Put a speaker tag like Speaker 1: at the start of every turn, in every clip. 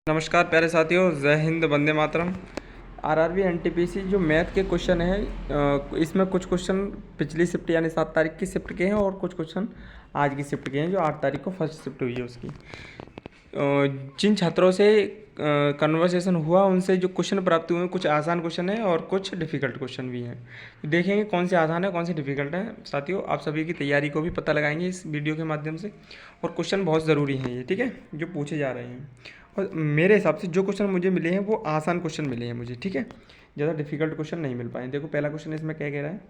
Speaker 1: नमस्कार प्यारे साथियों, जय हिंद, वंदे मातरम। आरआरबी एनटीपीसी जो मैथ के क्वेश्चन है, इसमें कुछ क्वेश्चन पिछली शिफ्ट यानी 7 तारीख की शिफ्ट के हैं और कुछ क्वेश्चन आज की शिफ्ट के हैं जो 8 तारीख को फर्स्ट शिफ्ट हुई है उसकी। जिन छात्रों से कन्वर्सेशन हुआ उनसे जो क्वेश्चन प्राप्त हुए हैं, कुछ आसान क्वेश्चन है और कुछ डिफ़िकल्ट क्वेश्चन भी हैं। तो देखेंगे कौन से आसान है कौन से डिफ़िकल्ट है। साथियों, आप सभी की तैयारी को भी पता लगाएंगे इस वीडियो के माध्यम से। और क्वेश्चन बहुत ज़रूरी हैं ये, ठीक है, जो पूछे जा रहे हैं। और मेरे हिसाब से जो क्वेश्चन मुझे मिले हैं वो आसान क्वेश्चन मिले हैं मुझे, ठीक है, ज़्यादा डिफ़िकल्ट क्वेश्चन नहीं मिल पाए। देखो पहला क्वेश्चन इसमें क्या कह रहा है,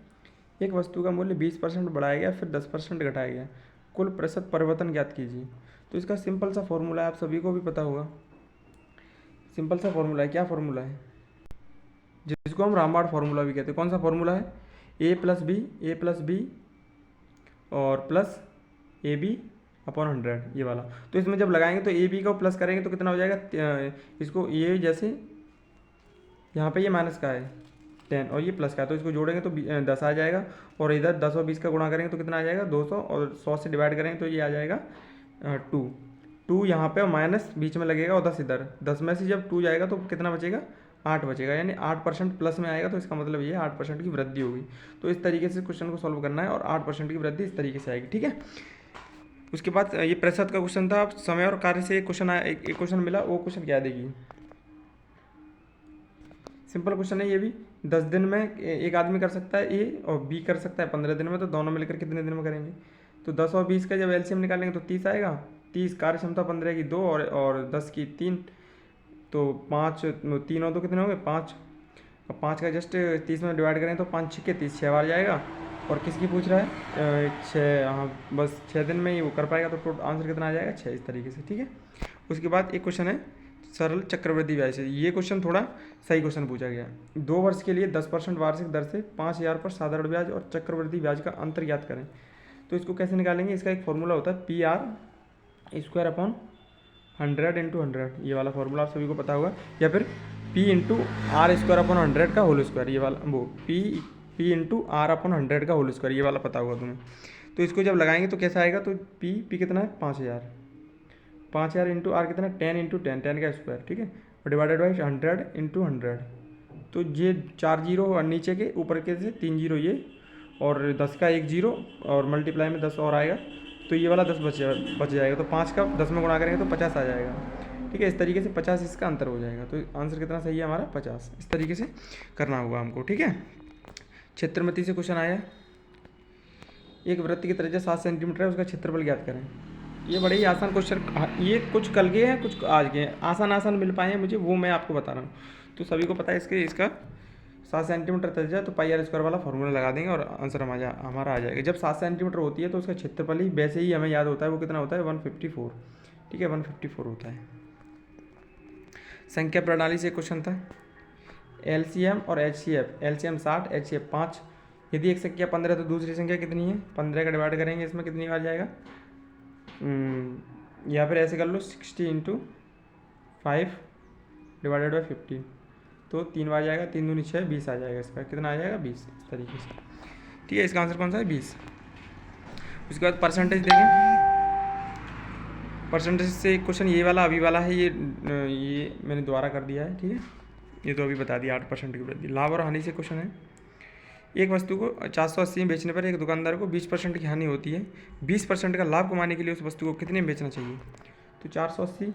Speaker 1: एक वस्तु का मूल्य 20% बढ़ाया गया फिर 10% घटाया गया, कुल प्रतिशत परिवर्तन ज्ञात कीजिए। तो इसका सिंपल सा फॉर्मूला है, आप सभी को भी पता होगा। सिंपल सा फॉर्मूला है, क्या फॉर्मूला है, जिसको हम रामबाण फॉर्मूला भी कहते हैं। कौन सा फॉर्मूला है, ए प्लस बी और प्लस ए बी अपॉन 100, ये वाला। तो इसमें जब लगाएंगे तो ए बी को प्लस करेंगे तो कितना हो जाएगा, इसको ये जैसे यहाँ पे ये माइनस का है 10 और ये प्लस का है, तो इसको जोड़ेंगे तो 10 आ जाएगा। और इधर 10 और 20 का गुणा करेंगे तो कितना आ जाएगा 200, और 100 से डिवाइड करेंगे तो ये आ जाएगा 2 यहाँ पे, माइनस बीच में लगेगा और 10 इधर। 10 में से जब 2 जाएगा तो कितना बचेगा, 8 बचेगा, यानी 8% प्लस में आएगा। तो इसका मतलब ये 8% की वृद्धि होगी। तो इस तरीके से क्वेश्चन को सॉल्व करना है और 8% की वृद्धि इस तरीके से आएगी, ठीक है। उसके बाद ये प्रतिशत का क्वेश्चन था। समय और कार्य से एक क्वेश्चन आया, एक क्वेश्चन मिला। वो क्वेश्चन क्या देखिए, सिंपल क्वेश्चन है ये भी। 10 दिन में एक आदमी कर सकता है ए और बी कर सकता है 15 दिन में, तो दोनों मिलकर कितने दिन में करेंगे। तो 10 और 20 का जब एलसीएम निकालेंगे तो 30 आएगा। 30 कार्य क्षमता 15 की 2 और 10 की 3, तो 5 3 और 2 कितने होंगे 5। अब 5 का जस्ट 30 में डिवाइड करें तो 5 छक्के 30, 6 बार जाएगा। और किसकी पूछ रहा है, 6, हाँ बस 6 दिन में ही वो कर पाएगा। तो टोटल आंसर कितना आ जाएगा 6, इस तरीके से, ठीक है। उसके बाद एक क्वेश्चन है सरल चक्रवृद्धि ब्याज से। ये क्वेश्चन थोड़ा सही क्वेश्चन पूछा गया। 2 वर्ष के लिए 10% वार्षिक दर से 5000 पर साधारण ब्याज और चक्रवृद्धि ब्याज का अंतर ज्ञात करें। तो इसको कैसे निकालेंगे, इसका एक फॉर्मूला होता है PR² अपॉन 100 × 100, ये वाला फॉर्मूला आप सभी को पता होगा। या फिर P×R² अपॉन 100 का होल स्क्वायर, ये वाला, वो P×R अपॉन 100 का होल स्क्वायर, ये वाला पता होगा तुम्हें। तो इसको जब लगाएंगे तो कैसा आएगा, तो P कितना है 5000, 5000 इंटू आर कितना 10 × 10, 10 का स्क्वायर, ठीक है, और डिवाइडेड बाई 100 × 100। तो ये 4 जीरो और नीचे के ऊपर के से 3 जीरो ये, और 10 का 1 जीरो, और मल्टीप्लाई में 10 और आएगा, तो ये वाला 10 बच जाएगा। तो 5 का 10 में गुणा करेंगे तो 50 आ जाएगा, ठीक है। इस तरीके से 50 इसका अंतर हो जाएगा। तो आंसर कितना सही है हमारा 50। इस तरीके से करना होगा हमको, ठीक है। क्षेत्रमति से क्वेश्चन आया, एक वृत्त की त्रिज्या 7 सेंटीमीटर है, उसका क्षेत्रफल ज्ञात करें। ये बड़े ही आसान क्वेश्चन, ये कुछ कल के हैं कुछ आज के हैं, आसान मिल पाए हैं मुझे, वो मैं आपको बता रहा हूँ। तो सभी को पता है इसका 7 सेंटीमीटर त्रिज्या, तो πr² वाला फॉर्मूला लगा देंगे और आंसर हमारा आ जाएगा। जब 7 सेंटीमीटर होती है तो उसका क्षेत्रफल ही वैसे ही हमें याद होता है, वो कितना होता है 154, ठीक है, 154 होता है। संख्या प्रणाली से क्वेश्चन था, LCM और HCF। LCM 60, HCF 5। यदि एक संख्या 15 तो दूसरी संख्या कितनी है, 15 का डिवाइड करेंगे इसमें कितनी आ जाएगा, या फिर ऐसे कर लो 60 × 5 डिवाइडेड बाई 15, तो 3 बार जाएगा, 3 दूनी 6, 20 आ जाएगा। इसका कितना आ जाएगा 20, इस तरीके से, ठीक है। इसका आंसर कौन सा है 20। उसके बाद परसेंटेज देखें। परसेंटेज से एक क्वेश्चन ये वाला अभी वाला है, ये मैंने दोबारा कर दिया है, ठीक है। ये तो अभी बता दिया 8% की वृद्धि। लाभ और हानि से क्वेश्चन है, एक वस्तु को 480 में बेचने पर एक दुकानदार को 20% की हानि होती है। 20% का लाभ कमाने के लिए उस वस्तु को कितने में बेचना चाहिए। तो 480,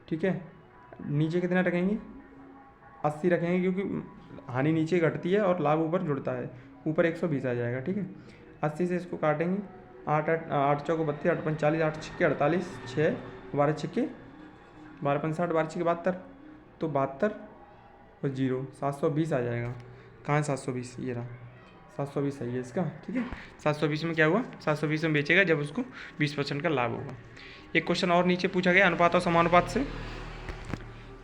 Speaker 1: ठीक है, नीचे कितना रखेंगे 80 रखेंगे, क्योंकि हानि नीचे घटती है और लाभ ऊपर जुड़ता है, ऊपर 120 आ जाएगा, ठीक है। 80 से इसको काटेंगे, 8 चौको 32, 8 पंच 40, 8 छक्के 48, 6 12 छक्के 12 पंच 60, 12 छक्के 72, तो 72 और 0 720 आ जाएगा। कहाँ है 720, ये रहा 720 सही है इसका, ठीक है। 720 में क्या हुआ, 720 में बेचेगा जब उसको 20% का लाभ होगा। एक क्वेश्चन और नीचे पूछा गया अनुपात और समानुपात से।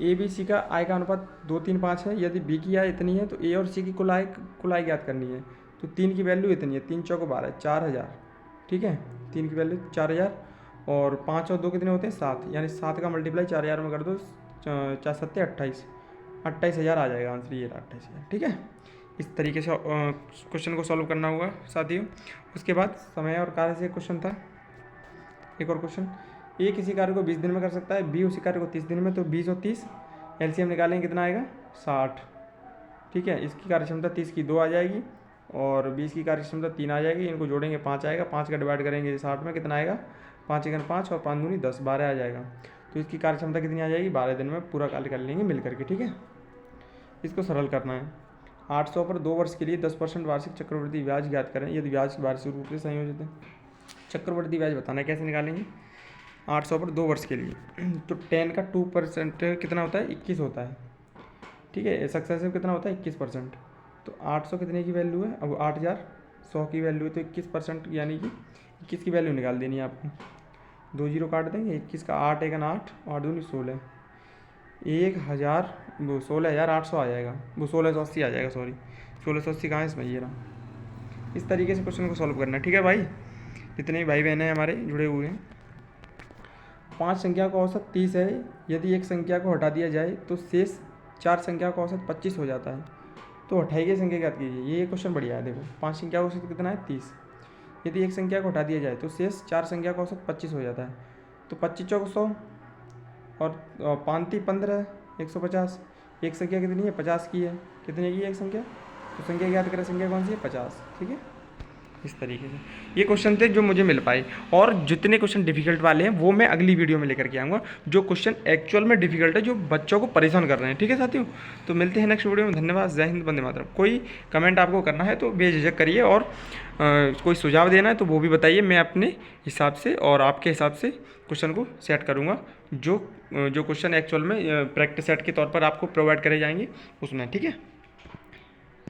Speaker 1: ABC का आय का अनुपात 2:3:5 है। यदि B की आय इतनी है तो A और C की कुल आय ज्ञात करनी है। तो 3 की वैल्यू इतनी है, 3 चौको 12, 4000, ठीक है, 3 की वैल्यू 4000, और 5 और 2 कितने होते हैं 7, यानी 7 का मल्टीप्लाई 4000 में कर दो, 4 7 28, 28000 आ जाएगा आंसर, ये रहा 28000, ठीक है। इस तरीके से क्वेश्चन को सॉल्व करना होगा साथियों। उसके बाद समय और कार्य से क्वेश्चन था, एक और क्वेश्चन, ए किसी कार्य को 20 दिन में कर सकता है, बी उसी कार्य को 30 दिन में, तो 20 और 30 एलसीएम निकालेंगे कितना आएगा 60। ठीक है, इसकी कार्यक्षमता 30 की 2 आ जाएगी और 20 की कार्यक्षमता 3 आ जाएगी, इनको जोड़ेंगे 5 आएगा, 5 का डिवाइड करेंगे 60 में कितना आएगा 5 एकन 5 और 5 दूनी 10, 12 आ जाएगा। तो इसकी कार्यक्षमता कितनी आ जाएगी 12 दिन में पूरा कार्य कर लेंगे मिल करके। ठीक है, इसको सरल करना है। 800 पर 2 वर्ष के लिए 10% वार्षिक चक्रवृद्धि ब्याज ज्ञात करें यदि ब्याज वार्षिक रूप से संयोजित है। चक्रवृद्धि ब्याज बताना है, कैसे निकालेंगे 800 पर 2 वर्ष के लिए तो 10 का 2% कितना होता है 21 होता है। ठीक है, सक्सेसिव कितना होता है 21%। तो 800 कितने की वैल्यू है, अब 8100 की वैल्यू है, तो 21% यानी कि 21 की वैल्यू निकाल देनी है आपको। 2 जीरो काट देंगे, 21 का 8 एकन 8 8 दूनी 16, 1000 वो 16,800 आ जाएगा, वो 1680 आ जाएगा, सॉरी 1680 कहाँ है इसमें, ये रहा। इस तरीके से क्वेश्चन को सॉल्व करना है। ठीक है भाई, जितने भी भाई बहन हैं हमारे जुड़े हुए हैं। 5 संख्या का औसत 30 है, यदि एक संख्या को हटा दिया जाए तो शेष 4 संख्या का औसत 25 हो जाता है, तो हटाई गई संख्या ज्ञात कीजिए। ये क्वेश्चन बढ़िया है, देखो 5 संख्या का औसत कितना है 30, यदि एक संख्या को हटा दिया जाए तो शेष 4 संख्या का औसत 25 हो जाता है, तो 25 चौक 100 और 5 15 150। एक संख्या कितनी है 50 की है, कितने की है एक संख्या, तो संख्या ज्ञात करें, संख्या कौन सी है 50। ठीक है, इस तरीके से ये क्वेश्चन थे जो मुझे मिल पाए, और जितने क्वेश्चन डिफिकल्ट वाले हैं वो मैं अगली वीडियो में लेकर के आऊँगा, जो क्वेश्चन एक्चुअल में डिफिकल्ट है, जो बच्चों को परेशान कर रहे हैं। ठीक है साथियों, तो मिलते हैं नेक्स्ट वीडियो में। धन्यवाद, जय हिंद, वंदे मातरम। कोई कमेंट आपको करना है तो बेझिझक करिए, और कोई सुझाव देना है तो वो भी बताइए, मैं अपने हिसाब से और आपके हिसाब से क्वेश्चन को सेट करूँगा, जो क्वेश्चन एक्चुअल में प्रैक्टिस सेट के तौर पर आपको प्रोवाइड करे जाएंगे उसमें। ठीक है।